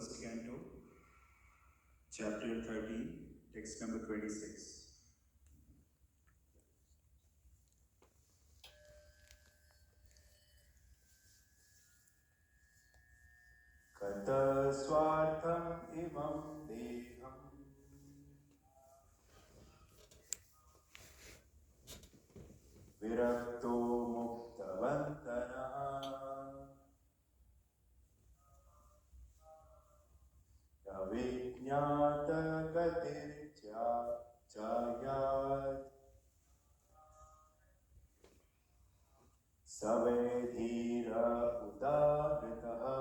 first canto, chapter 13, text number 26. Kata swartham imam deham virakto muktavantana avijñata gatirtya chayat savedhira udahritaha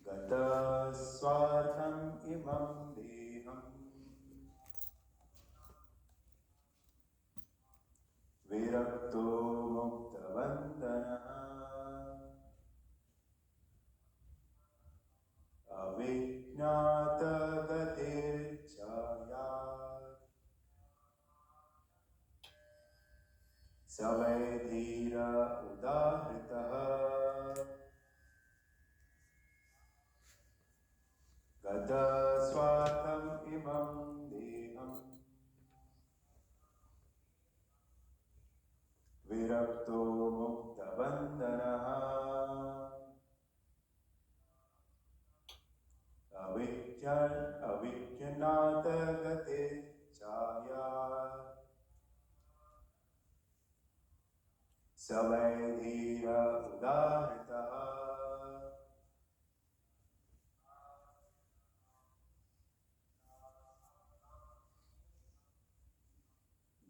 gata swartham imam deham virakto muktavantana avijñata gatirchayat savedhira udahritaha gata swatam imam deham virakto muktavandanaha avijñata gatirchayat savedhira udahritaha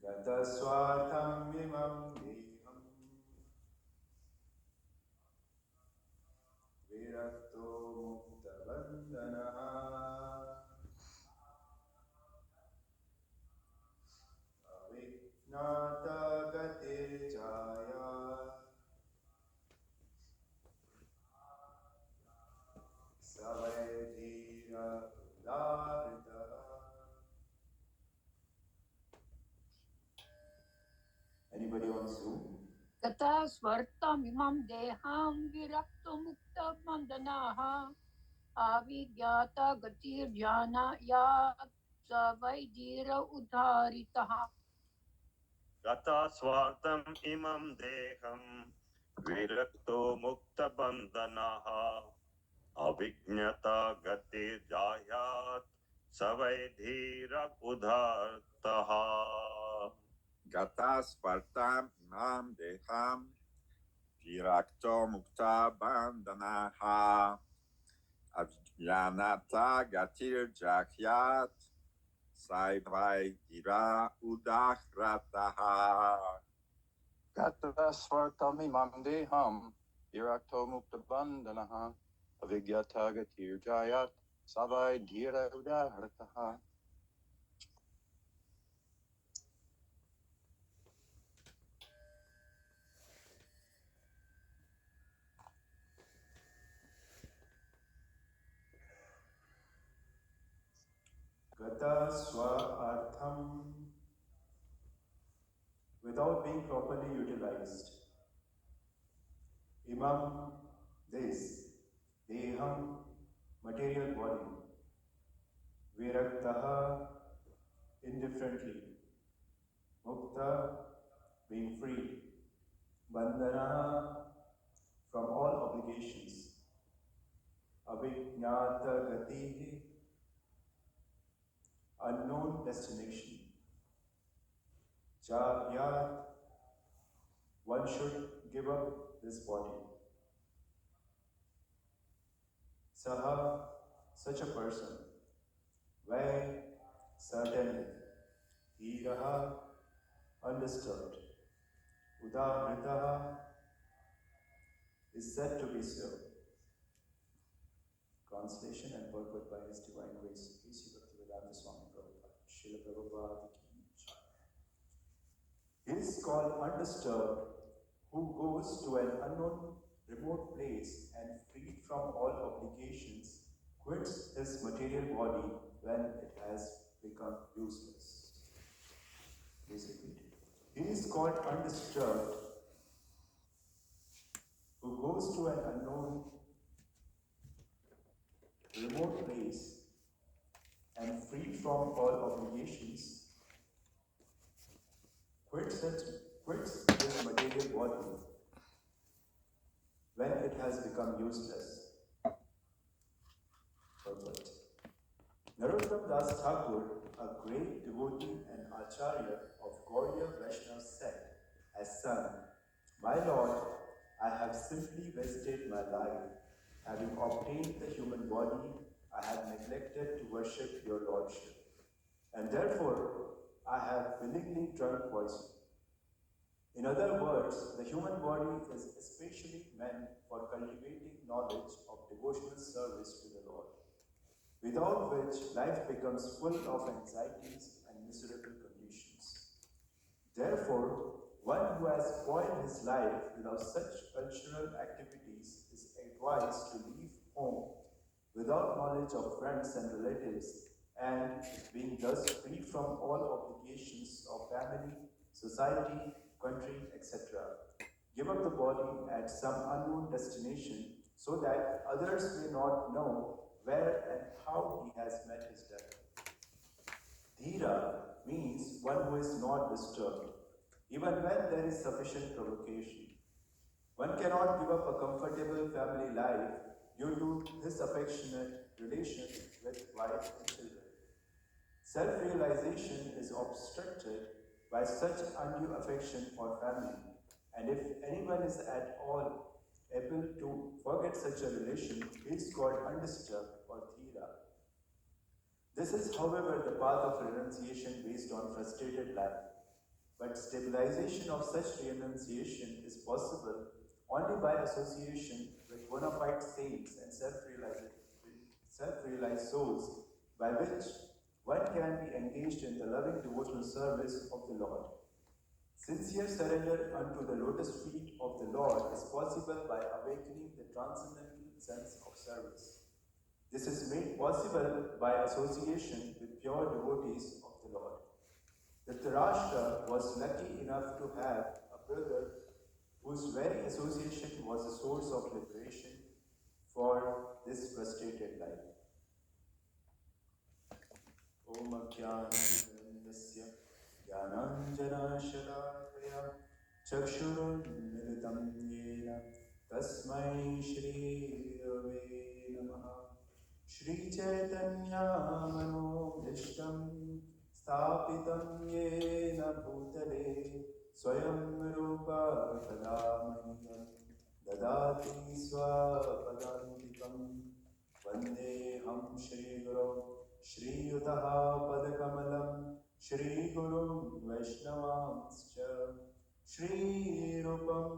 gata swatam imam deham virakto muktavandanaha avijñata gatirchayat savedhira udahritaha. Anybody on Zoom? Tata swartam imam deham virakto mukta bandanaha avigyata gatir jana yat savaidira udharitaha. Gata swartam imam deham virakto mukta bandanaha avijñata gati jayat savaidhira udhartaha. Gata spartam imam deham virakto mukta bandanaha avijnata gatir jahyat saivai udahrataha. Gata swartam imam deham virakto mukta bandanaha avigyata gatir jayat savai dhira udahrataha. Gata swa artham, without being properly utilized. Imam, this. Deham, material body. Viraktaha, indifferently. Mukta, being free. Bandhanaha, from all obligations. Avijñata gatihi, unknown destination. Chayat, one should give up this body. Saha, such a person. Vai, certainly. Hiraha, undisturbed. Udahritaha, is said to be so. Translation and purport by His Divine Grace, A.C. Bhaktivedanta Swami Prabhupada, Srila Prabhupada ki jai. He is called undisturbed who goes to an unknown remote place and freed from all obligations, quits his material body when it has become useless. Please repeat. He is called undisturbed who goes to an unknown, remote place and free from all obligations, quits his material body when it has become useless. Perfect. Narottam Das Thakur, a great devotee and acharya of Gaudiya Vaishnava sect, has sung, "My Lord, I have simply wasted my life. Having obtained the human body, I have neglected to worship your Lordship. And therefore, I have willingly drunk poison." In other words, the human body is especially meant for cultivating knowledge of devotional service to the Lord, without which life becomes full of anxieties and miserable conditions. Therefore, one who has spoiled his life without such cultural activities is advised to leave home without knowledge of friends and relatives, and being thus free from all obligations of family, society, country, etc. Give up the body at some unknown destination so that others may not know where and how he has met his death. Dhira means one who is not disturbed, even when there is sufficient provocation. One cannot give up a comfortable family life due to his affectionate relation with wife and children. Self-realization is obstructed by such undue affection for family, and if anyone is at all able to forget such a relation, he is called undisturbed or dhira. This is, however, the path of renunciation based on frustrated life. But stabilization of such renunciation is possible only by association with bona fide saints and self-realized souls, by which one can be engaged in the loving devotional service of the Lord. Sincere surrender unto the lotus feet of the Lord is possible by awakening the transcendental sense of service. This is made possible by association with pure devotees of the Lord. Dhritarashtra was lucky enough to have a brother whose very association was a source of liberation for this frustrated life. Om Ajnanandasya Jnananjanashalakaya Chakshurunmilitam Yena Tasmai Shri Rave Namaha. Shri Chaitanya Manobhishtam Sthapitam Yena Bhutale Swayam Rupa Kadamahyam Dadati Swapadantikam Vandeham Shri Guru Shri Yutaha Padakamalam Shri Guru Vaishnavanscha Shri Rupam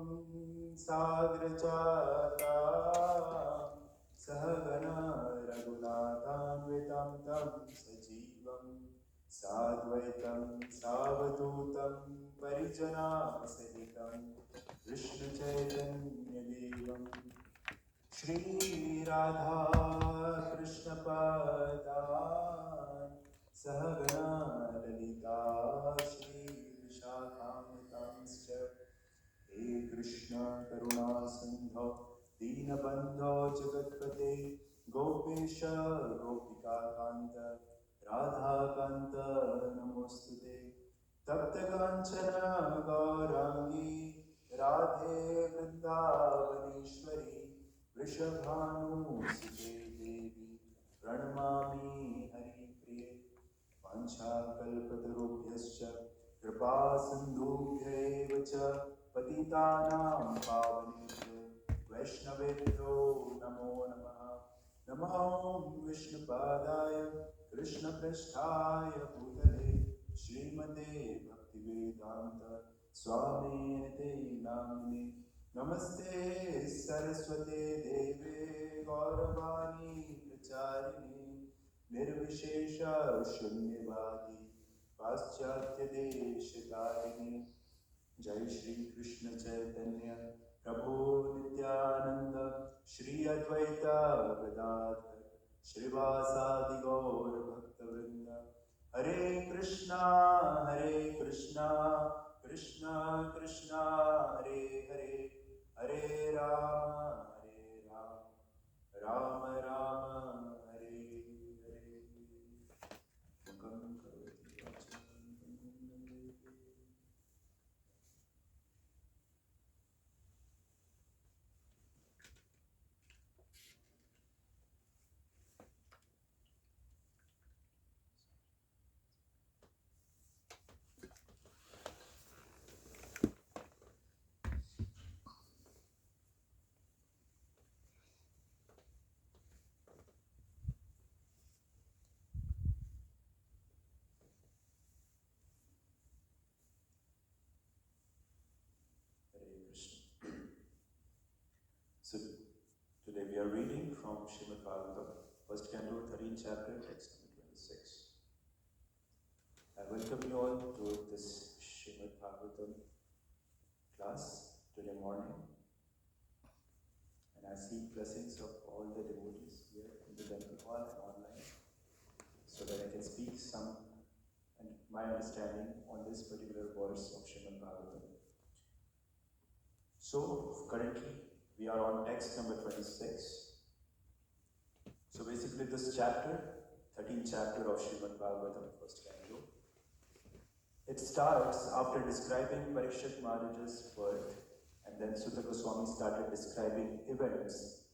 Sagrachata Sahagana Raghunathanvitam Tam Sajivam Sadvaitam Savadutam Parijana Sahitam Krishna Chaitanya Devam Shri Radha Krishna Padan Sahagana Lalita Shri Vishakhamitanscha He Krishna Karuna Sindho Deenabandho Jagatpate Gopesha Gopika Kanta Radha Kanta Namostute Tapta Kanchana Gaurangi Radhe Vrindavaneshwari Vrishabhanu Sute Devi Pranamami Hari Priye Pancha Kalpatarubhyascha Kripa Sindhubhya cha Patitanam Pavanebhyo Vaishnavebhyo Namo Namaha Namo Vishnupadaya Krishna Prasthaya Bhutale Srimate Bhaktivedanta Swami Nite Namine Namaste Saraswate Deve Gauravani Pracharini Nirvishesha Shunyavadi Paschatya Deshitarini Jai Shri Krishna Chaitanya Prabhu Nityananda Shri Advaita Gadadhar Shrivasadi Gaur Bhaktavrinda Hare Krishna Krishna Krishna Hare Hare Hare Rama we are reading from Srimad Bhagwatam, first canto, 13th chapter, text number 26. I welcome you all to this Srimad Bhagwatam class today morning. And I seek blessings of all the devotees here in the temple hall and online, so that I can speak some and my understanding on this particular verse of Srimad Bhagwatam. So currently we are on text number 26. So basically this chapter, 13th chapter of Srimad Bhagwatam, first canto, it starts after describing Parikshit Maharaj's birth, and then Sutta Goswami started describing events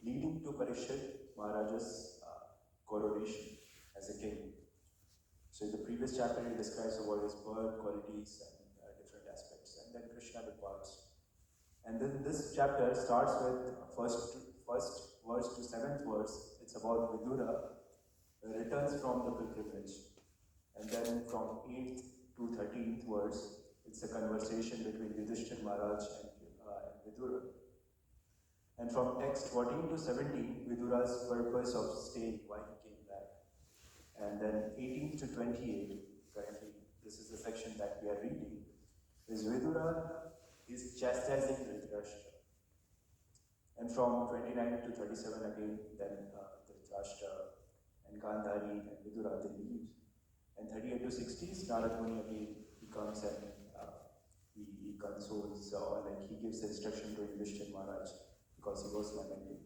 leading to Parikshit Maharaj's coronation as a king. So in the previous chapter he describes about his birth, qualities and different aspects, and then Krishna departs. And then this chapter starts with first verse to 7th verse. It's about Vidura, who returns from the pilgrimage. And then from 8th to 13th verse, it's a conversation between Yudhishthira Maharaj and Vidura. And from text 14 to 17, Vidura's purpose of staying, why he came back. And then 18 to 28, currently this is the section that we are reading, is Vidura is chastising Dhritarashtra. And from 29 to 37 again, then Dhritarashtra and Gandhari and Vidura, they leave. And 38 to 60, Narad Muni again, he comes and he consoles, or like he gives instruction to Yudhishthira Maharaj because he was lamenting.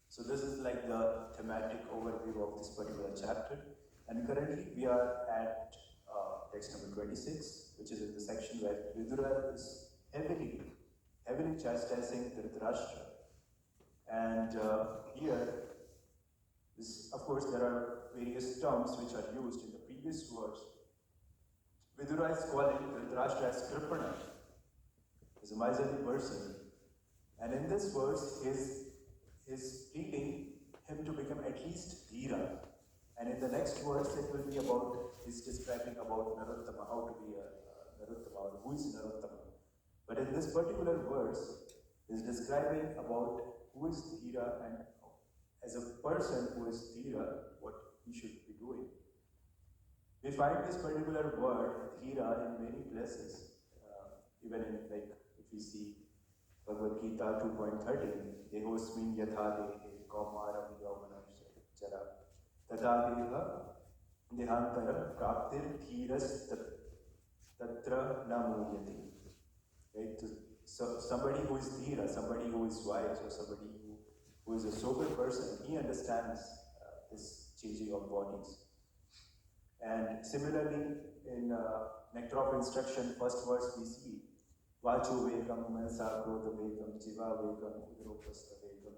So this is like the thematic overview of this particular chapter. And currently we are at text number 26, which is in the section where Vidura is heavily chastising Dhritarashtra. And here, of course, there are various terms which are used in the previous verse. Vidura is calling Dhritarashtra as Kripana, as a miserly person. And in this verse, is pleading him to become at least Dhira. And in the next verse, it will be about, he's describing about Narottama, how to be a Narottama, or who is Narottama. But in this particular verse, he's describing about who is Dhira, and as a person who is Dhira, what he should be doing. We find this particular word, Dhira, in many places. Even in, like, if we see Bhagavad Gita 2.13, Dehosmin yatha dehe kaumaram yaumanam jara tata deha dehantara praptir dhiras tatra namulyati. Right? So somebody who is dhira, somebody who is wise, or somebody who is a sober person, he understands this changing of bodies. And similarly, in Nectar of Instruction, first verse we see Vacho vekam manasa krodha vekam jiva vekam udropastha vekam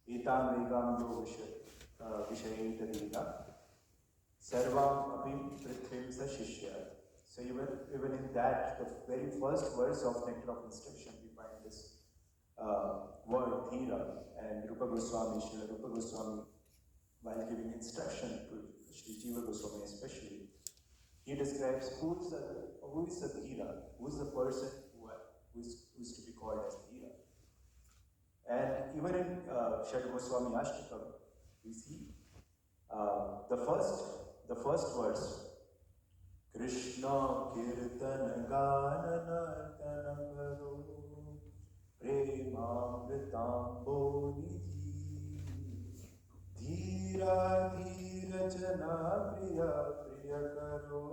etam vekam yo vishayeta dita sarvam abhim prithvim sa shishyat. So even in that, the very first verse of Nectar of Instruction, we find this word Dhira. And Rupa Goswami, Srila Rupa Goswami, while giving instruction to Sri Jiva Goswami especially, he describes who is a Dhira, who is the person who is to be called as Dhira. And even in Shad Goswami Ashtakam, we see the first verse, Krishna Kirtana Gana Nartana Garo Premamritambo Nidhi Dhira Dhira Jana Priya Priya Karo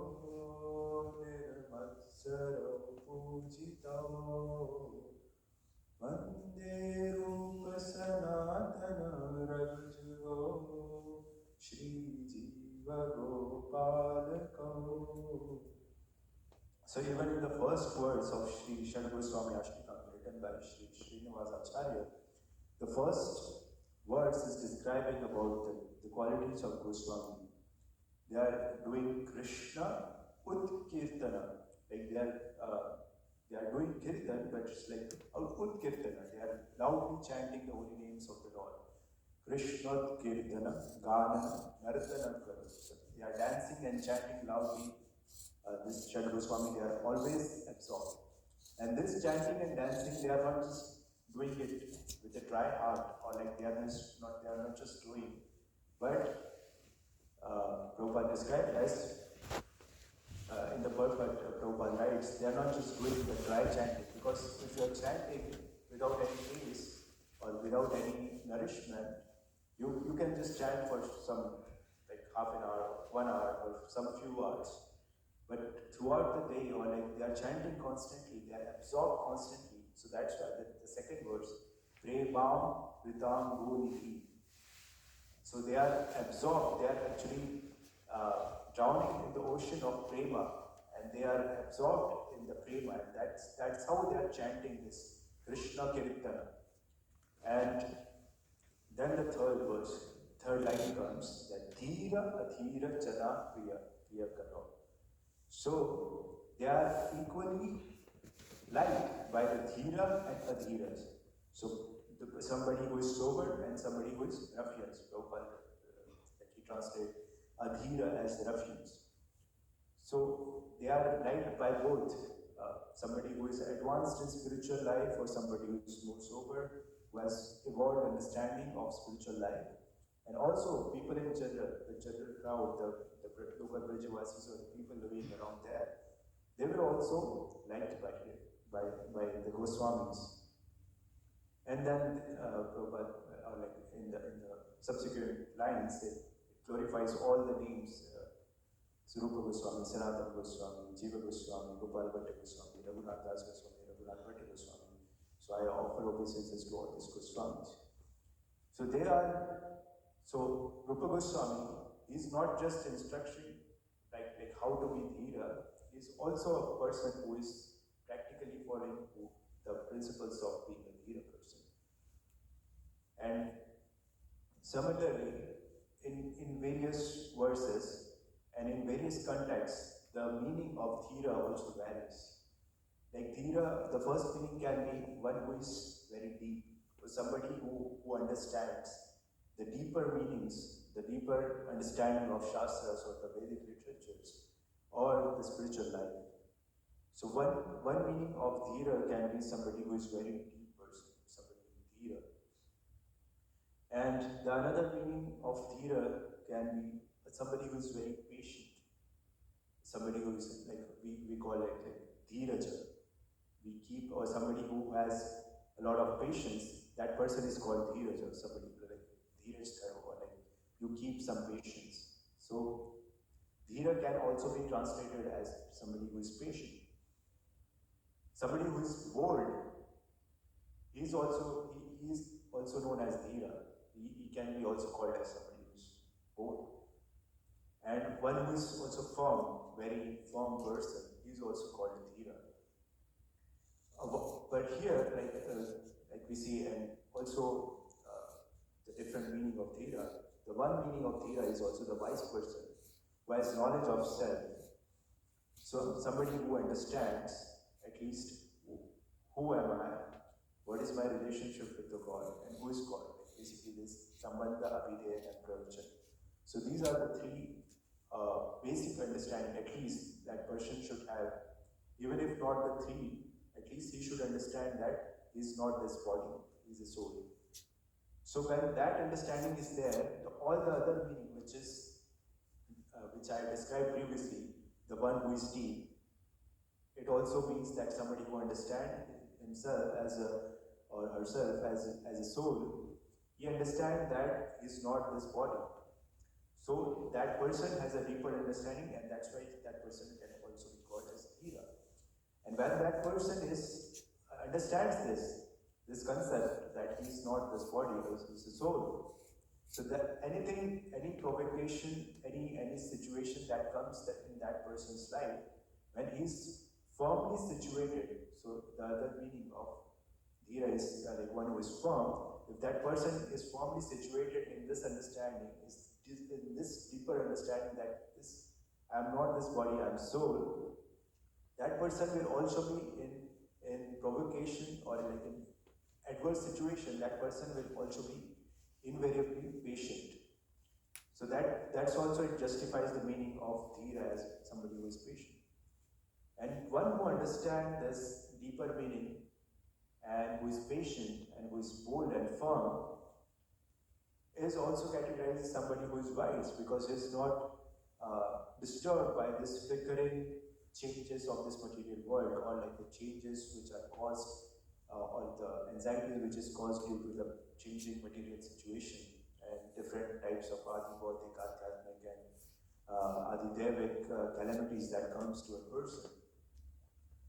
Nirmatsara Pujita Vande Rupa Sanatana Rajgo Shri Jiva Gopalako. So even in the first words of Sri Shad Goswami Ashtakam, written by Sri Srinivasa Acharya, the first verse is describing about the qualities of Goswami. They are doing Krishna Utkirtana, like they are doing Kirtan, but it's like Utkirtana. They are loudly chanting the holy names of the Lord. Krishna Kirtana, Gana, Nartana Karo. They are dancing and chanting loudly. This Shad Goswami, they are always absorbed. And this chanting and dancing, they are not just doing it with a dry heart, or like they are not just doing, but Prabhupada described as in the Bhagavad Prabhupada writes, they are not just doing the dry chanting, because if you are chanting without any taste or without any nourishment, you can just chant for some like half an hour, 1 hour, or some few hours. But throughout the day, or like they are chanting constantly, they are absorbed constantly. So that's why the second verse, Prebam Ritam Guniti. So they are absorbed, they are actually drowning in the ocean of prema, and they are absorbed in the prema, and that's how they are chanting this Krishna Kirtana. And then the third line comes that Dhira Adhira Chana Priya Karo. So they are equally liked by the Dhira and Adhiras. So somebody who is sober and somebody who is ruffians. Like he translates Adhira as ruffians. So they are liked by both. Somebody who is advanced in spiritual life or somebody who is more sober, who has evolved understanding of spiritual life. And also people in general, the general crowd, the local Brajavasis or the people living around there, they were also liked by the Goswamis. And then like in the subsequent lines, it glorifies all the names. Sarupa Goswami, Sanatana Goswami, Jiva Goswami, Gopal Bhatta Goswami, Raghunath Das Goswami, Raghunath Bhatta Goswami. So I offer obeisances to all these Goswamis. So Rupa Goswami is not just instruction like how to be Dhira, he is also a person who is practically following the principles of being a Dhira person. And similarly, in various verses and in various contexts, the meaning of Dhira also varies. Like Dhira, the first meaning can be one who is very deep, or somebody who understands the deeper meanings, the deeper understanding of Shastras or the Vedic literatures, or the spiritual life. So one meaning of Dhira can be somebody who is very deep person, somebody Dhira. And the another meaning of Dhira can be somebody who is very patient, somebody who is like, we call it like Dhiraja. We keep, or somebody who has a lot of patience, that person is called Dhiraja, somebody like Dhiraj, or like you keep some patience. So Dhira can also be translated as somebody who is patient. Somebody who is bold, he is also known as Dhira. He can be also called as somebody who is bold. And one who is also firm, very firm person, he is also called Dhira. But here, like we see, and also the different meaning of Dhira, the one meaning of Dhira is also the wise person who has knowledge of self. So somebody who understands at least who am I, what is my relationship with the God, and who is God. Basically this Sambandha, Abhideya, and Pravachan. So these are the three basic understanding at least that person should have. Even if not the three, at least he should understand that he is not this body, he is a soul. So when that understanding is there, all the other meaning, which I described previously, the one who is deep, it also means that somebody who understands himself or herself as a soul, he understands that he is not this body. So that person has a deeper understanding, and that's why that person can also be called as Dhira. And when that person understands this concept that he is not this body, he is a soul. So that any provocation, any situation that comes in that person's life, when he is firmly situated, so the other meaning of Dhira is like one who is firm. If that person is firmly situated in this understanding, in this deeper understanding that I am not this body, I am soul, that person will also be in provocation or like in adverse situation, that person will also be invariably patient. So that's also, it justifies the meaning of Dhira as somebody who is patient. And one who understands this deeper meaning and who is patient and who is bold and firm is also categorized as somebody who is wise because he is not disturbed by this flickering changes of this material world or like the changes which are caused or the anxiety which is caused due to the changing material situation and different types of adi-bautic, adhyatmic and adi-devic calamities that comes to a person.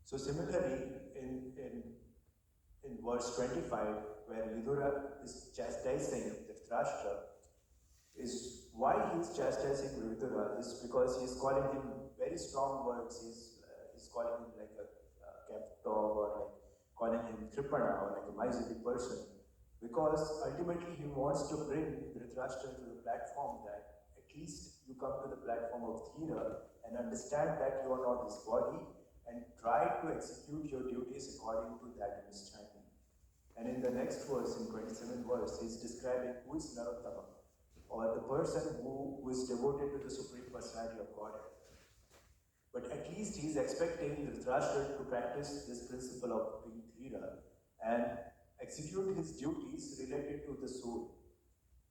So similarly, in verse 25, where Vidura is chastising Dhritarashtra, is why he is chastising Vidura is because he is calling him very strong words. He's calling him like a kept dog or like calling him Tripana or like a miserly person. Because ultimately he wants to bring Dhritarashtra to the platform that at least you come to the platform of Dhira and understand that you are not this body and try to execute your duties according to that understanding. And in the next verse, in 27th verse, he's describing who is Narottama, or the person who is devoted to the Supreme Personality of Godhead. But at least he's expecting Dhritarashtra to practice this principle of being Dhira and execute his duties related to the soul.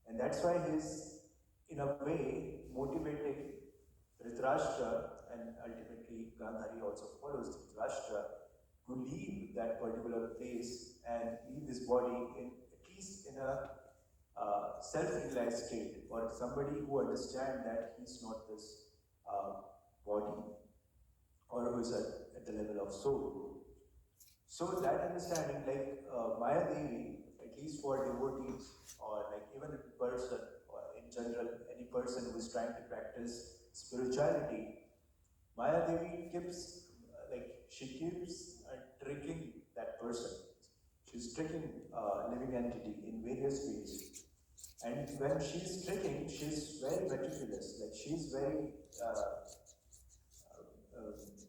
And that's why he's, in a way, motivating Dhritarashtra, and ultimately Gandhari also follows Dhritarashtra, to leave that particular place and leave his body in at least in a self-realized state, or somebody who understands that he's not this body, or who is at the level of soul. So that understanding, like Maya Devi, at least for devotees, or like even a person, or in general, any person who is trying to practice spirituality, Maya Devi keeps, she keeps tricking that person. She's tricking a living entity in various ways. And when she's tricking, she's very meticulous. Like she's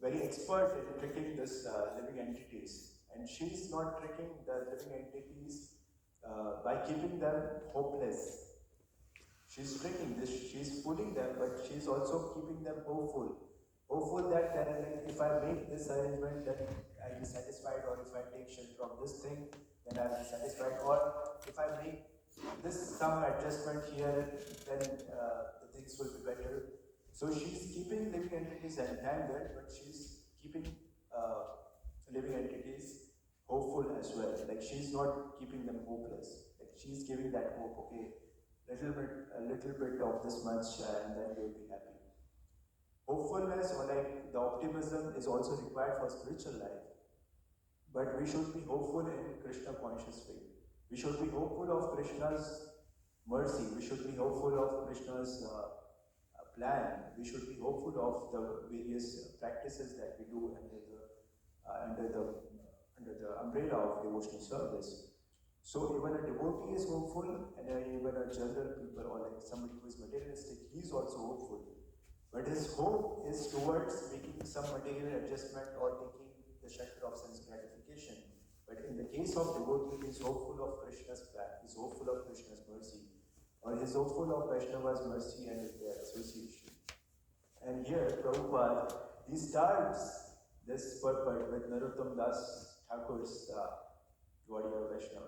very expert in tricking this living entities. And she's not tricking the living entities by keeping them hopeless. She's tricking this, she's fooling them, but she's also keeping them hopeful. Hopeful that if I make this arrangement, then I'll be satisfied, or if I take shelter of this thing, then I'll be satisfied, or if I make this some adjustment here, then the things will be better. So she's keeping living entities entangled, but she's keeping living entities hopeful as well. Like she's not keeping them hopeless. Like she's giving that hope. Okay, a little bit of this much, and then you'll be happy. Hopefulness or like the optimism is also required for spiritual life. But we should be hopeful in Krishna conscious way. We should be hopeful of Krishna's mercy. We should be hopeful of Krishna's plan. We should be hopeful of the various practices that we do under the umbrella of devotional service. So even a devotee is hopeful, and even a general people or like somebody who is materialistic, he is also hopeful. But his hope is towards making some material adjustment or taking the shelter of sense gratification. But in the case of devotee, he is hopeful of Krishna's plan, he is hopeful of Krishna's mercy, or he is hopeful of Vaishnava's mercy and their association. And here, Prabhupada, he starts this purport with Narottam Das Thakur's Gaudiya Vaishnava,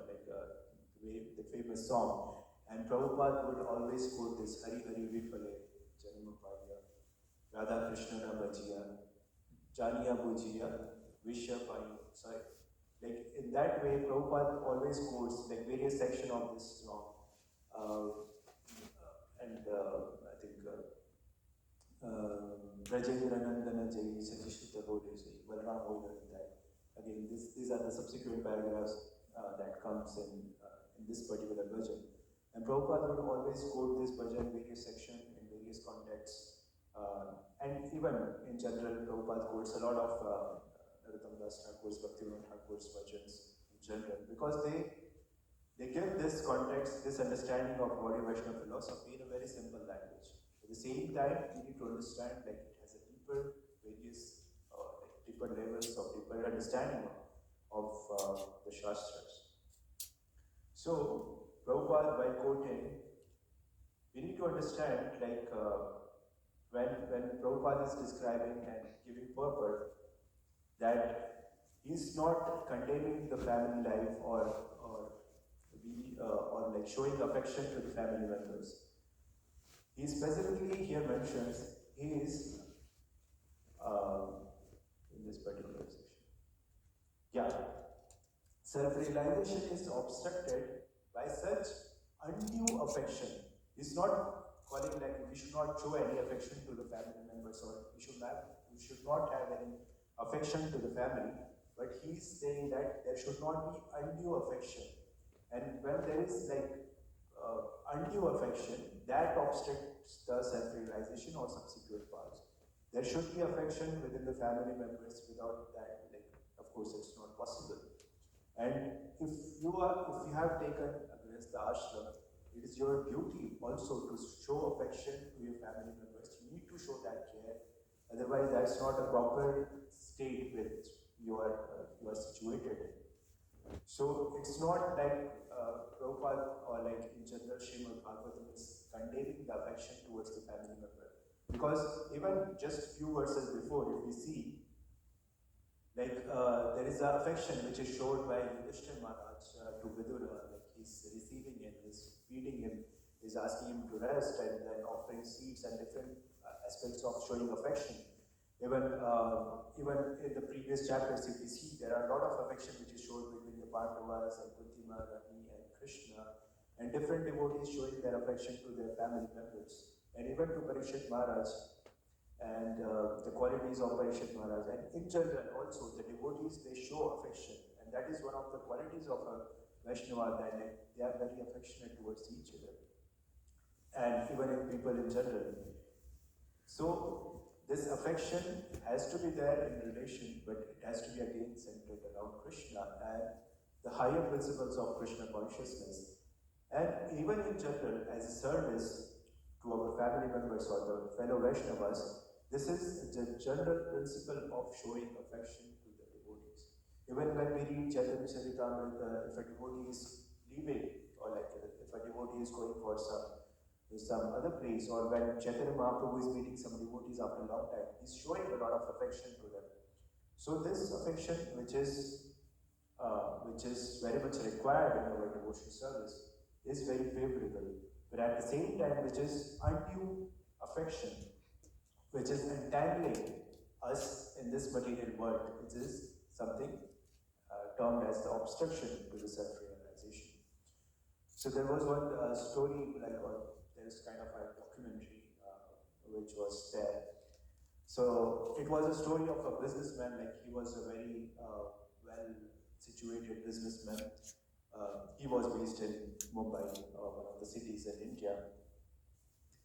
the famous song. And Prabhupada would always quote this Hari Hari Vipale Janmapaya Radha Krishna Bhajiya Janiya Bhujiya Vishyapayo. Sorry. Like in that way, Prabhupada always quotes like various sections of this song. I think Rajendra Nandana Jai Sajishita Bode Jai Balram Hoda that. Again, these are the subsequent paragraphs that comes in this particular bhajan. And Prabhupada would always quote this bhajan in various sections, in various contexts. And even in general, Prabhupada quotes a lot of Narottam Das Thakur's, Bhaktivinoda Thakur's bhajans in general, because they give this context, this understanding of Gaudiya Vaishnava philosophy in a very simple language. At the same time, you need to understand that it has a deeper, deeper levels of deeper understanding of the Shastras. So, Prabhupada, by quoting, we need to understand when Prabhupada is describing and giving purport that He's not condemning the family life or like showing affection to the family members. He specifically here mentions he is in this particular section. Yeah, self-realization is obstructed by such undue affection. He's not calling like we should not show any affection to the family members or we should not have any affection to the family, but he's saying that there should not be undue affection. And when there is like undue affection, that obstructs the self-realization or subsequent paths. There should be affection within the family members. Without that, like of course, it's not possible. And if you have taken against the ashram, it is your duty also to show affection to your family members. You need to show that care. Otherwise, that's not a proper state which you are situated in. So it's not like Prabhupada or like in general Srimad Bhagwatam is condemning the affection towards the family member. Because even just few verses before, if we see, like there is an affection which is shown by Yudhishthira Maharaj to Vidura, like he's receiving him, he's feeding him, he's asking him to rest, and then offering seeds and different aspects of showing affection. Even in the previous chapters, if we see, there are a lot of affection which is shown between the Pandavas and Kunti Maharani and Krishna, and different devotees showing their affection to their family members, and even to Parikshit Maharaj, and the qualities of Parikshit Maharaj. And in general also, the devotees, they show affection, and that is one of the qualities of a Vaishnava, that they are very affectionate towards each other, and even in people in general. So this affection has to be there in relation, but it has to be again centered around Krishna and the higher principles of Krishna consciousness. And even in general, as a service to our family members or the fellow Vaishnavas, this is the general principle of showing affection to the devotees. Even when we read Chaitanya Charitamrita, if a devotee is leaving, or like if a devotee is going for some other place, or when Chaitanya Mahaprabhu is meeting some devotees after a long time, he's showing a lot of affection to them. So this affection, which is very much required in our devotional service, is very favorable. But at the same time, which is undue affection, which is entangling us in this material world, which is something termed as the obstruction to the self-realization. So there was one story, there's kind of a documentary which was there. So it was a story of a businessman, like he was a very well-situated businessman. He was based in Mumbai, one of the cities in India.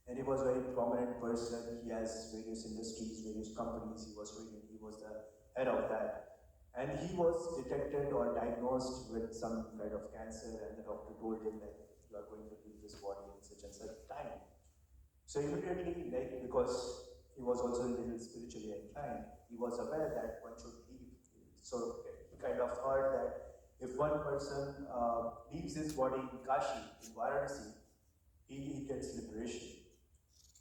And he was a very prominent person. He has various industries, various companies he was running. He was the head of that. And he was detected or diagnosed with some kind of cancer, and the doctor told him that you are going to leave this body in such and such time. So immediately, because he was also a little spiritually inclined, he was aware that one should leave. So he kind of heard that if one person leaves his body in Kashi, in Varanasi, he gets liberation.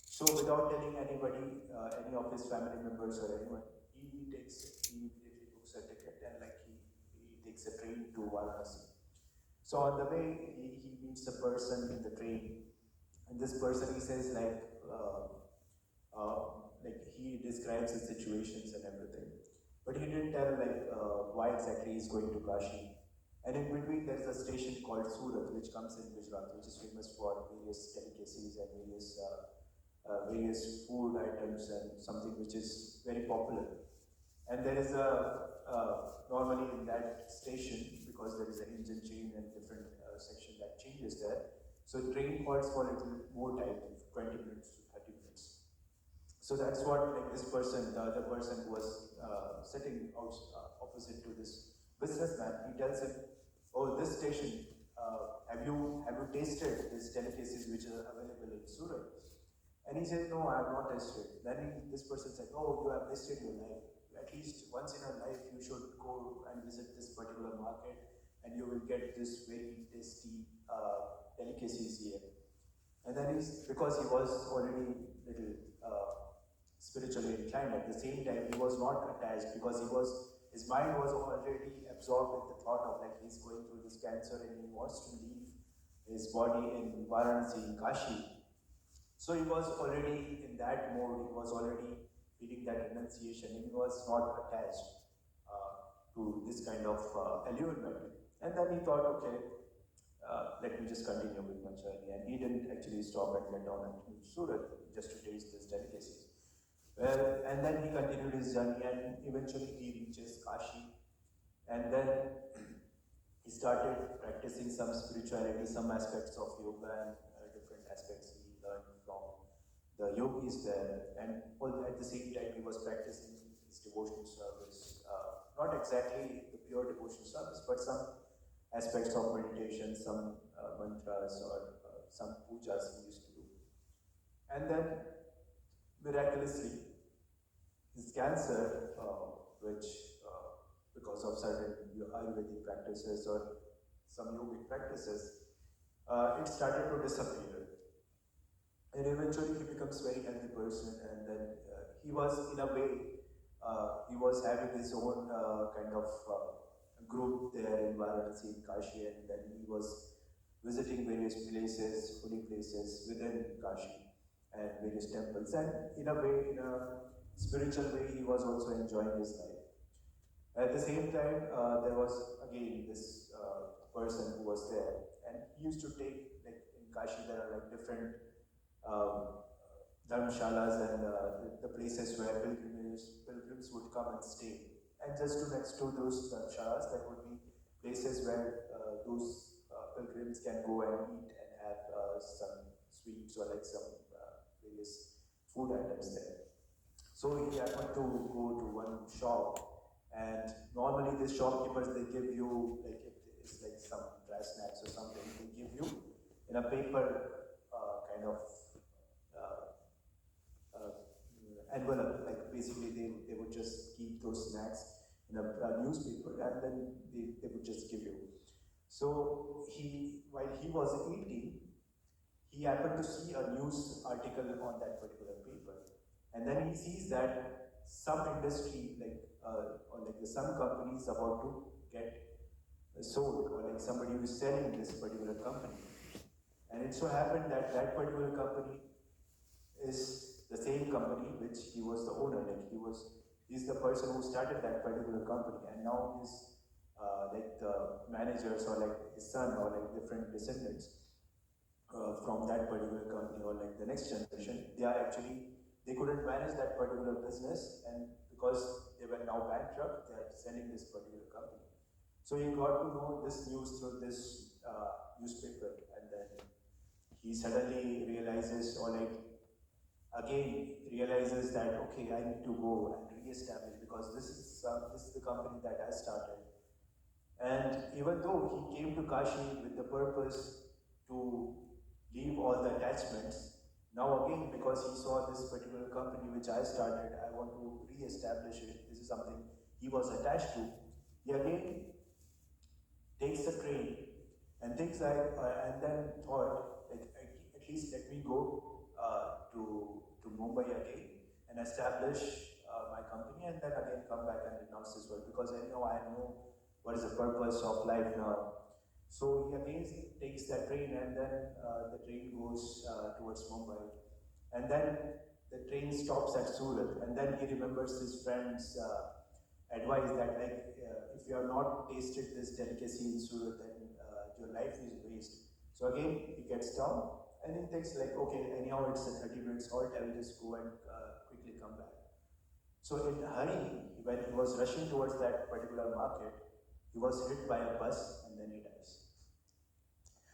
So without telling anybody, any of his family members or anyone, he immediately books a ticket and he takes a train to Varanasi. So on the way, he meets a person in the train, and this person, he says he describes his situations and everything, but he didn't tell why exactly he's going to Kashi. And in between, there's a station called Surat, which comes in Gujarat, which is famous for various delicacies and various food items and something which is very popular. And there is normally in that station, because there is an engine change and different section that changes there, so train halts for a little more time, 20 minutes to 30 minutes. So that's what this person, the other person who was sitting opposite to this businessman, he tells him, oh, this station, have you tasted these delicacies which are available in Surat? And he said, no, I have not tasted. Then this person said, oh, you have wasted your life. At least once in a life, you should go and visit this particular market, and you will get this very tasty delicacies here. And then because he was already little spiritually inclined, at the same time, he was not attached, because his mind was already absorbed with the thought of like he's going through this cancer and he wants to leave his body in Varanasi, in Kashi. So he was already in that mode, he was already feeling that renunciation, he was not attached to this kind of allurement. And then he thought, okay, let me just continue with my journey. And he didn't actually stop and get down to Surat just to taste this delicacies. Well, and then he continued his journey and eventually he reaches Kashi. And then he started practicing some spirituality, some aspects of yoga and different aspects he learned from the yogis there. And at the same time he was practicing his devotional service. Not exactly the pure devotional service, but some aspects of meditation, some mantras or some pujas he used to do. And then miraculously, his cancer, which because of certain Ayurvedic practices or some yogic practices, it started to disappear. And eventually he becomes a very healthy person, and then he was, in a way, he was having his own kind of group there in Varanasi, in Kashi, and then he was visiting various places, holy places within Kashi and various temples. And in a way, in a spiritual way, he was also enjoying his life. At the same time, there was again this person who was there, and he used to take, like in Kashi, there are like different dharmashalas and the places where pilgrims would come and stay. And just next to those dharmashalas, there would be places where those pilgrims can go and eat and have some sweets or like some various food items there. So he happened to go to one shop, and normally these shopkeepers, they give you, like if it's like some dry snacks or something, they give you in a paper kind of envelope, like basically they would just keep those snacks in a newspaper and then they would just give you. So while he was eating, he happened to see a news article on that particular paper, and then he sees that some industry, or like some company is about to get sold, or like somebody who is selling this particular company. And it so happened that that particular company is the same company which he was the owner. Like he's the person who started that particular company, and now he's like the managers or like his son or like different descendants from that particular company or like the next generation. They couldn't manage that particular business, and because they were now bankrupt, they are selling this particular company. So he got to know this news through this newspaper, and then he suddenly realizes, or like again realizes that okay, I need to go and re-establish, because this is the company that I started. And even though he came to Kashi with the purpose to leave all the attachments, now again, because he saw this particular company which I started, I want to re-establish it. This is something he was attached to. He again takes the train and thinks and then thought, like, at least let me go to Mumbai again and establish my company, and then again come back and renounce this world, because anyhow I know what is the purpose of life now. So he again takes that train, and then the train goes towards Mumbai, and then the train stops at Surat, and then he remembers his friend's advice that like if you have not tasted this delicacy in Surat, then your life is waste. So again he gets down and he thinks like, okay, anyhow it's a 30-minute halt, I will just go and quickly come back. So in a hurry, when he was rushing towards that particular market, he was hit by a bus and then he dies.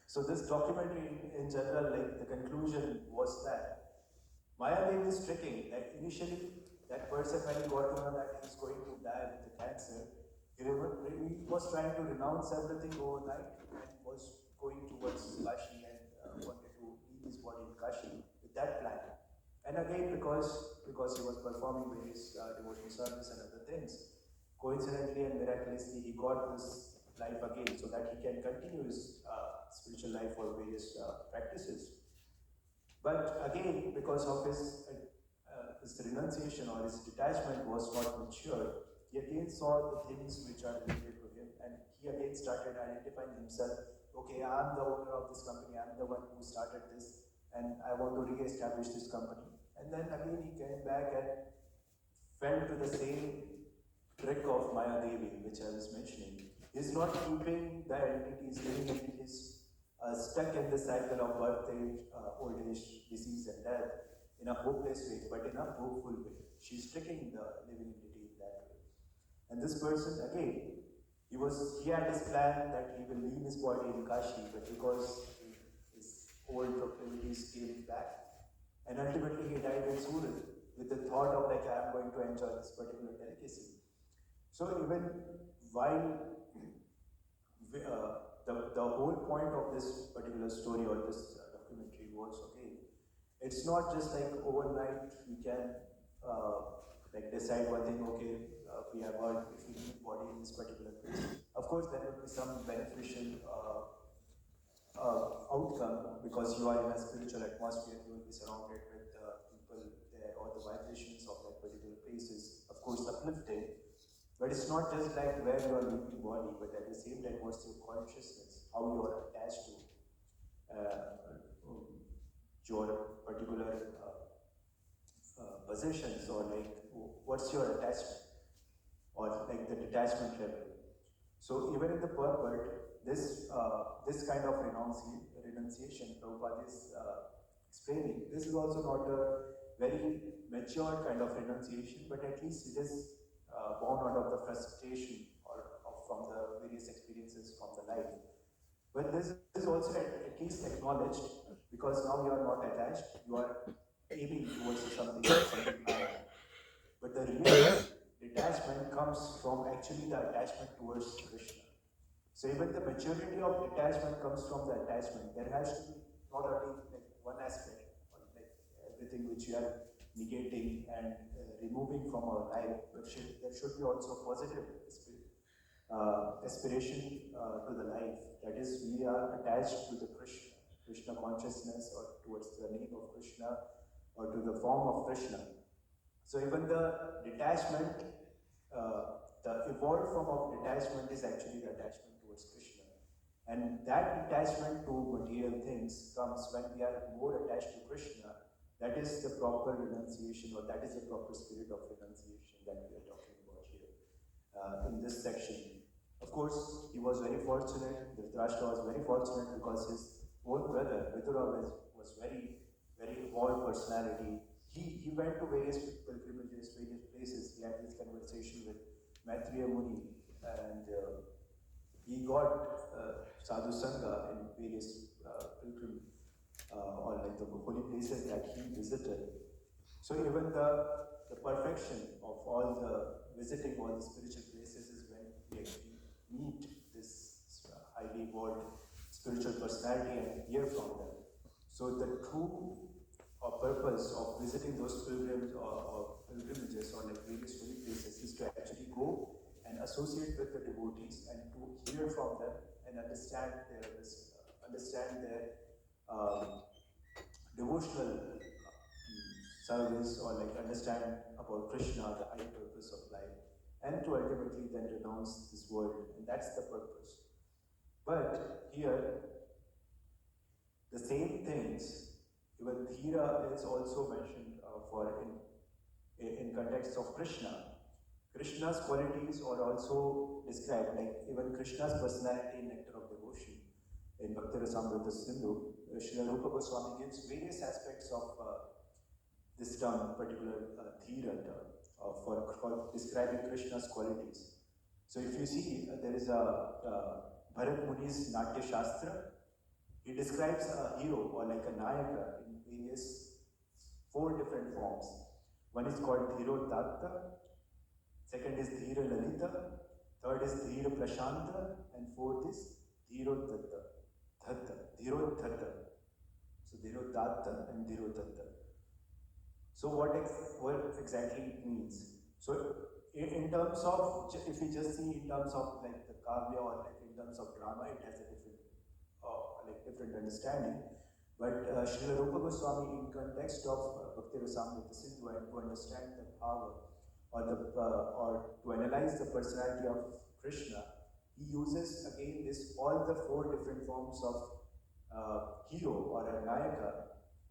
So this documentary in general, like the conclusion was that Mayadev is tricking. Like initially, that person, when he got to know that he's going to die with the cancer, he was trying to renounce everything overnight and was going towards Kashi and wanted to leave his body in Kashi with that plan. And again, because he was performing various devotional service and other things, coincidentally and miraculously, he got this life again, so that he can continue his spiritual life for various practices. But again, because of his renunciation or his detachment was not mature, he again saw the things which are related to him, and he again started identifying himself. Okay, I'm the owner of this company, I'm the one who started this, and I want to re-establish this company. And then again he came back and fell to the same trick of Maya Devi, which I was mentioning. He's not keeping the identity, he's living in his stuck in the cycle of birth, age, old age, disease, and death in a hopeless way, but in a hopeful way. She's tricking the living entity in that way. And this person, again, he had his plan that he will leave his body in Kashi, but because his old proclivities came back, and ultimately he died in Surat with the thought of like, I am going to enjoy this particular delicacy. So even while the whole point of this particular story or this documentary was, okay, it's not just like overnight we can like decide one thing, okay, we have heard if we need body in this particular place. Of course, there will be some beneficial outcome because you are in a spiritual atmosphere, you will be surrounded with people there, or the vibrations of that particular place is, of course, uplifting. But it's not just like where you are leaving body, but at the same time, what's your consciousness, how you are attached to your particular possessions, or like what's your attachment, or like the detachment level. So even in the purport, this kind of renunciation Prabhupada is explaining, this is also not a very mature kind of renunciation, but at least it is born out of the frustration from the various experiences from the life. But this is also at least acknowledged, because now you are not attached, you are aiming towards something higher. But the real detachment comes from actually the attachment towards Krishna. So even the maturity of detachment comes from the attachment. There has to be not only like one aspect, like everything which we are negating and removing from our life, but there should be also positive aspiration to the life. That is, we are attached to the Krishna consciousness, or towards the name of Krishna, or to the form of Krishna. So even the detachment, the evolved form of detachment is actually the attachment towards Krishna. And that detachment to material things comes when we are more attached to Krishna. That is the proper renunciation, or that is the proper spirit of renunciation that we are talking about here in this section. Of course, he was very fortunate, Dhritarashtra was very fortunate, because his own brother, Vidura, was very, very evolved personality. He went to various pilgrimages, various places. He had this conversation with Maitreya Muni, and he got sadhu sangha in various pilgrim or like the holy places that he visited. So even the perfection of all the visiting all the spiritual places is when we actually meet this highly evolved spiritual personality and hear from them. So the true purpose of visiting those pilgrims or pilgrimages or like various holy places is to actually go and associate with the devotees and to hear from them and understand their devotional service, or like understand about Krishna, the high purpose of life, and to ultimately then renounce this world, and that's the purpose. But here, the same things, even Dhira is also mentioned in context of Krishna. Krishna's qualities are also described, like even Krishna's personality in Nectar of Devotion in Bhakti Rasamrita Sindhu. Srila Rupa Goswami gives various aspects of this term, particular Dhira term, for describing Krishna's qualities. So if you see, there is a Bharat Muni's Natya Shastra. He describes a hero, or like a Nayaka, in various 4 different forms. One is called Dhiro Datta, second is Dhira Lalita, third is Dhira Prashanta, and fourth is Dhiro Dhatta. Dhiro Dhatta. So Dhiro Datta and Dhiro Dhatta. So what exactly it means? So in terms of, if we just see in terms of like the Kavya, or like in terms of drama, it has a different understanding. But Srila Rupa Goswami, in context of Bhakti Rasamrita Sindhu, and to understand the power or to analyze the personality of Krishna, he uses again this all the four different forms of hero or a Nayaka,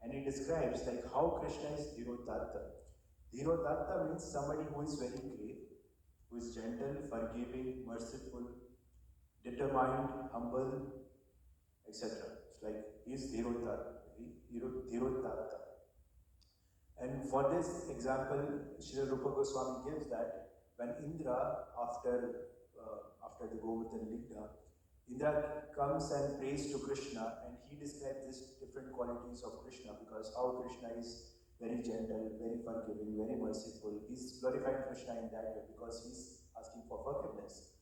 and he describes like how Krishna is Dhirodatta. Dhirodatta means somebody who is very great, who is gentle, forgiving, merciful, determined, humble, etc. It's like he is Dhirodatta. And for this example, Srila Rupa Goswami gives that when Indra, after the Govardhan Ligna, Indra comes and prays to Krishna, and he describes these different qualities of Krishna, because how Krishna is very gentle, very forgiving, very merciful. He's glorifying Krishna in that way because he's asking for forgiveness.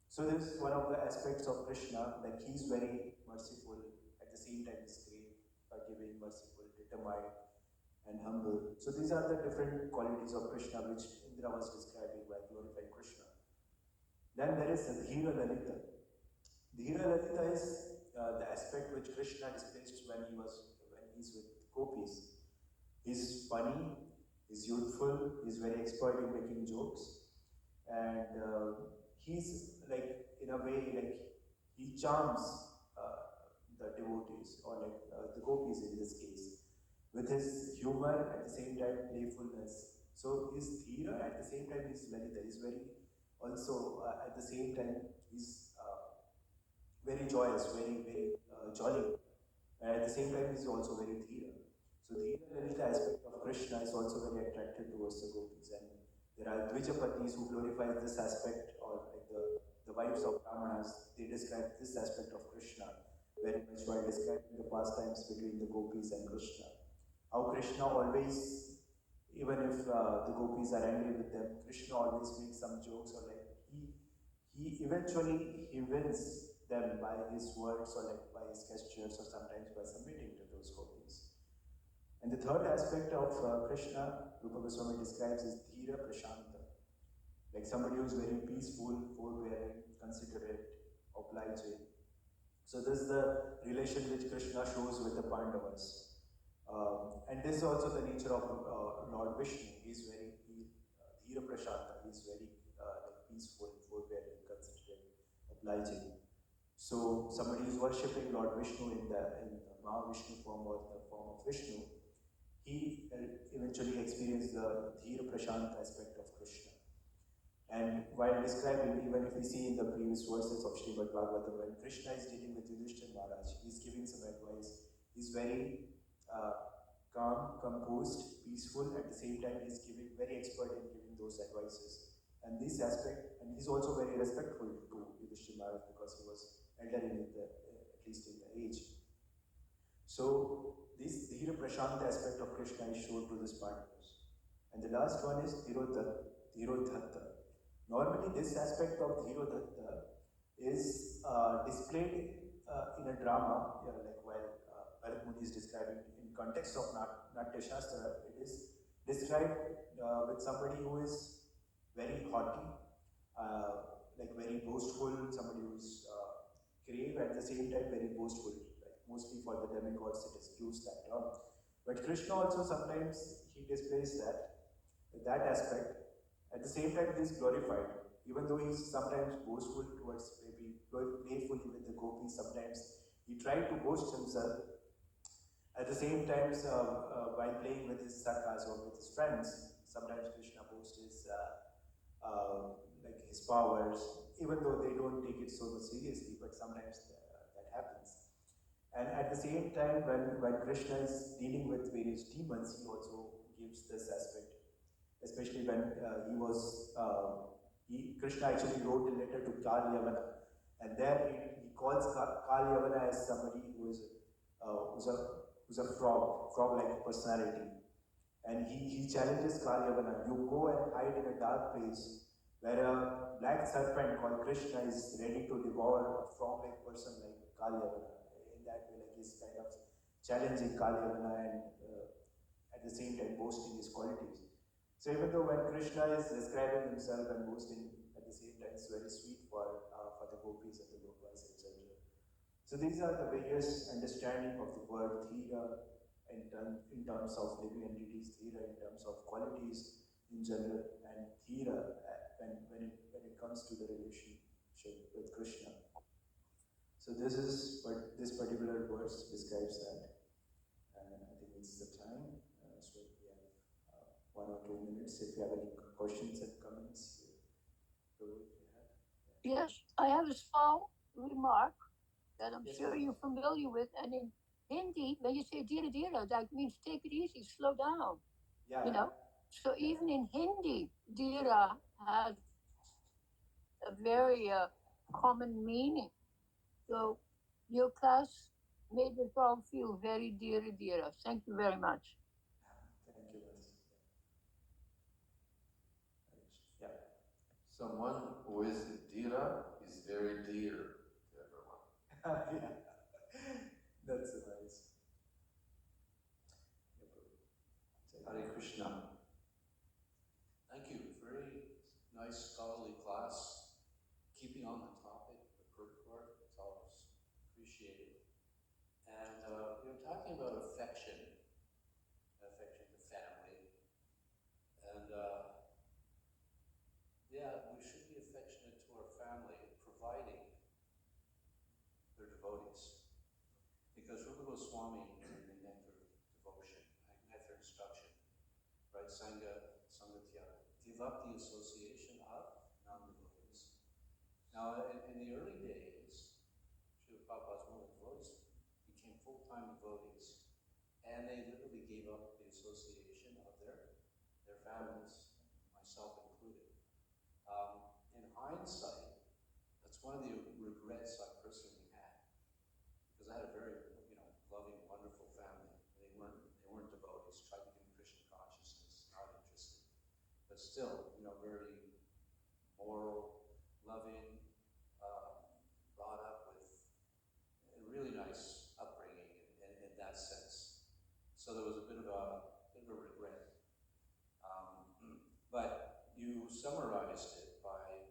So this is one of the aspects of Krishna, like he's very merciful, at the same time he's great, forgiving, merciful, determined, and humble. So these are the different qualities of Krishna which Indra was describing while glorifying Krishna. Then there is Dhira Lalita. Dhira Lalita is the aspect which Krishna displays when he's with gopis. He's funny, he's youthful, he's very expert in making jokes, and he's like, in a way, like he charms the devotees, or like the gopis in this case, with his humor, at the same time playfulness. So he's Dhira, at the same time he's Lalita. He's very also at the same time he's very joyous, very jolly, and at the same time he's also very Dhira. So Dhira Lalita aspect of Krishna is also very attractive towards the gopis, and there are Dvijapatis who glorify this aspect, or like the wives of Brahmanas, they describe this aspect of Krishna very much while describing the pastimes between the gopis and Krishna. How Krishna always, even if the gopis are angry with them, Krishna always makes some jokes, or like he eventually he wins them by his words, or like by his gestures, or sometimes by submitting to those gopis. And the third aspect of Krishna, Rupa Goswami describes is Dhira Prashanta, like somebody who is very peaceful, forbearing, considerate, obliging. So this is the relation which Krishna shows with the Pandavas. And this is also the nature of Lord Vishnu. He is very Dhira Prashanta. He is very like peaceful, forbearing, considerate, obliging. So somebody who is worshipping Lord Vishnu in the Mahavishnu form, or the form of Vishnu, he eventually experienced the Dhira Prashanta aspect of Krishna. And while describing, even if we see in the previous verses of Srimad Bhagwatam, when Krishna is dealing with Yudhishthira Maharaj, he is giving some advice. He's very calm, composed, peaceful. At the same time, he's very expert in giving those advices. And this aspect, and he's also very respectful to Yudhishthira Maharaj because he was elder at least in the age. So this Dhira Prashanta aspect of Krishna is shown to this Pandavas. And the last one is Dhirodhatta. Normally, this aspect of Dhirodhatta is displayed in a drama, like while Bharat Muni is describing in context of Natya Shastra, it is described with somebody who is very haughty, like very boastful, somebody who is grave, at the same time very boastful. Like mostly for the demigods, it is used that term. But Krishna also sometimes he displays that aspect. At the same time, he is glorified, even though he is sometimes boastful towards, maybe playfully with the gopis. Sometimes he tried to boast himself. At the same time, while playing with his sakhas or with his friends, sometimes Krishna boasts his like his powers, even though they don't take it so much seriously. But sometimes that happens. And at the same time, when Krishna is dealing with various demons, he also gives this aspect. Especially when Krishna actually wrote a letter to Kal Yavana, and there he calls Kal Yavana as somebody who's a frog-like personality, and he challenges Kal Yavana. You go and hide in a dark place where a black serpent called Krishna is ready to devour a frog-like person like Kal Yavana. In that way, like he's kind of challenging Kal Yavana and at the same time boasting his qualities. So even though when Krishna is describing himself and boasting, at the same time it's very sweet for the gopis and the gopas, etc. So these are the various understanding of the word Dhira in terms of living entities, Dhira in terms of qualities, in general, and dhira when it comes to the relationship with Krishna. So this particular verse describes that, and I think it's the time. So we have 1 or 2 minutes. If you have any questions and comments, Yes, I have a small remark that I'm Yes, sure please. you're familiar with. And in Hindi, when you say dira dira, that means take it easy, slow down. Yeah. You know, so even in Hindi, dira has a very common meaning. So your class made us all feel very dira dira. Thank you very much. Thank you, Bas. Yeah. Someone who is Dira is very dear to everyone. Yeah. That's nice. Hare Krishna. Thank you. Very nice scholarly class. Keeping on the topic, the purport, it's always appreciated. And you're talking about affection to family. And yeah, we should be affectionate to our family, providing they're devotees. Because Rupa Goswami in the Nectar of Devotion, Nectar Instruction, right? Sangha Sangatyaga, give up the association of non-devotees. Now, in the early days, Srila Prabhupada's one of the devotees became full-time devotees, and they literally gave up the association of their families, myself included. In hindsight, that's one of the regrets I personally had, because I had a very, loving, wonderful family. They weren't devotees. Tried to give them Krishna consciousness, not interested, but still, very moral, loving, brought up with a really nice upbringing in that sense. So there was a bit of a regret. But you summarized it by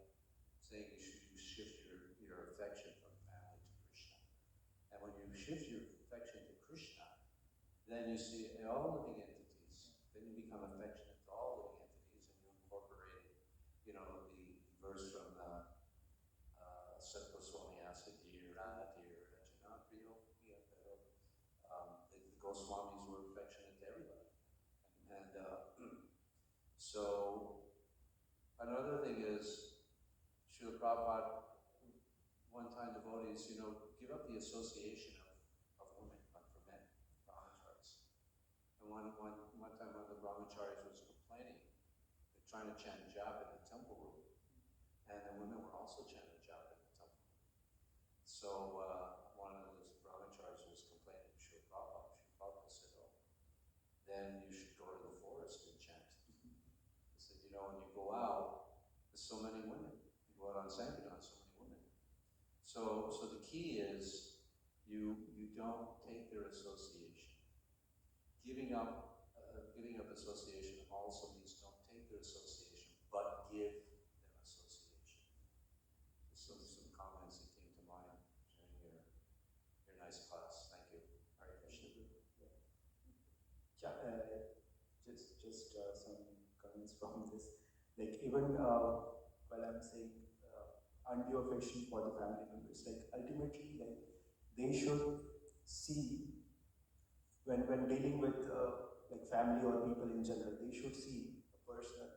saying you shift your affection from family to Krishna. And when you shift your affection to Krishna, then you see all living entities. Then you become affectionate to all living entities, and you incorporate, the verse from Sat Goswami asked, dear Rajana, Priyo, the Goswamis were affectionate to everybody. And so another thing is, Srila Prabhupada, one-time devotees, give up the association of women, like for men, brahmacharis. And one time one of the brahmacharis was complaining, they're trying to chant japa in the temple room, and the women were also chanting japa in the temple room. So one of those brahmacharis was complaining to Srila Prabhupada. Srila Prabhupada said, oh, then you should go to the forest and chant. He said, when you go out, there's so many women. You go out on Sankirtan, so many women. So the key is you don't take their association. Giving up association also means don't take their association, but give them association. Some comments that came to mind during your nice class. Thank you. Hare Krishna. Yeah, just some comments from this. Like even while I'm saying undue affection for the family members, like ultimately, like they should see when dealing with like family or people in general, they should see a person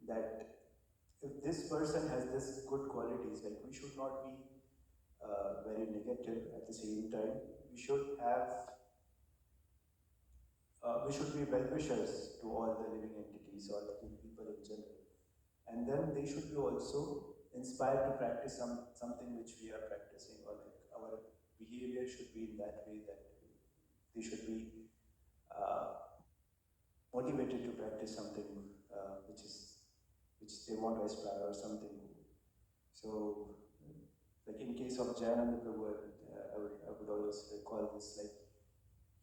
that if this person has this good qualities, like we should not be very negative at the same time. We should have we should be well-wishers to all the living entities or the people in general. And then they should be also inspired to practice something which we are practicing, or like our behavior should be in that way that they should be motivated to practice something which they want to aspire or something. So, like in case of Jayananda Prabhu, I would always recall this, like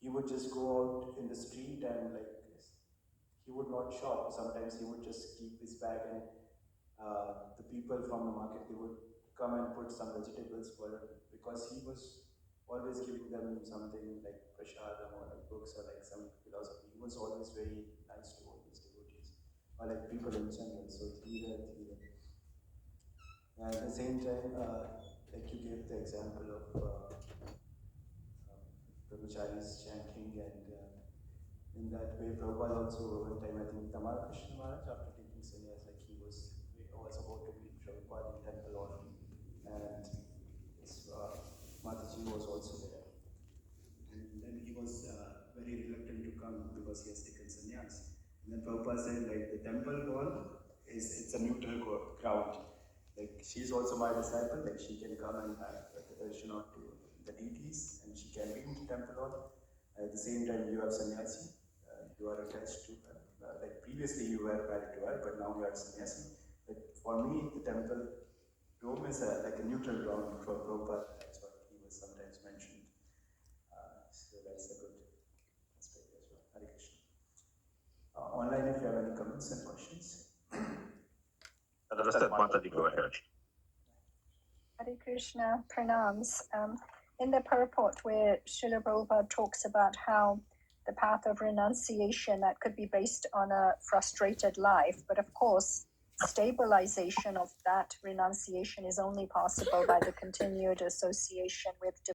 he would just go out in the street and like he would not shop. Sometimes he would just keep his bag, and the people from the market, they would come and put some vegetables for him, because he was always giving them something like prashadam or like books or like some philosophy. He was always very nice to all his devotees. or like people in general. So Dhira. And at the same time, like you gave the example of brahmacharis chanting, and in that way, Prabhupada also one time, I think Tamara Krishna Maharaj, after taking sannyas, like he was about to meet Prabhupada in temple hall, and his Mataji was also there. And then he was very reluctant to come because he has taken sannyas. And then Prabhupada said, like, the temple hall it's a neutral ground. Like, she's also my disciple, like, she can come and have the darshan of the deities, and she can be in the temple hall. At the same time, you have sannyasi, you are attached to her. Like, previously you were married to her, but now you are sannyasi. Like, for me, the temple dome is like a neutral ground for Prabhupada. That's what he was sometimes mentioned. So that's a good aspect as well. Hare Krishna. Online, if you have any comments and questions. Mataji, go ahead. Hare Krishna, pranams. In the purport where Srila Prabhupada talks about how the path of renunciation that could be based on a frustrated life, but of course, stabilization of that renunciation is only possible by the continued association with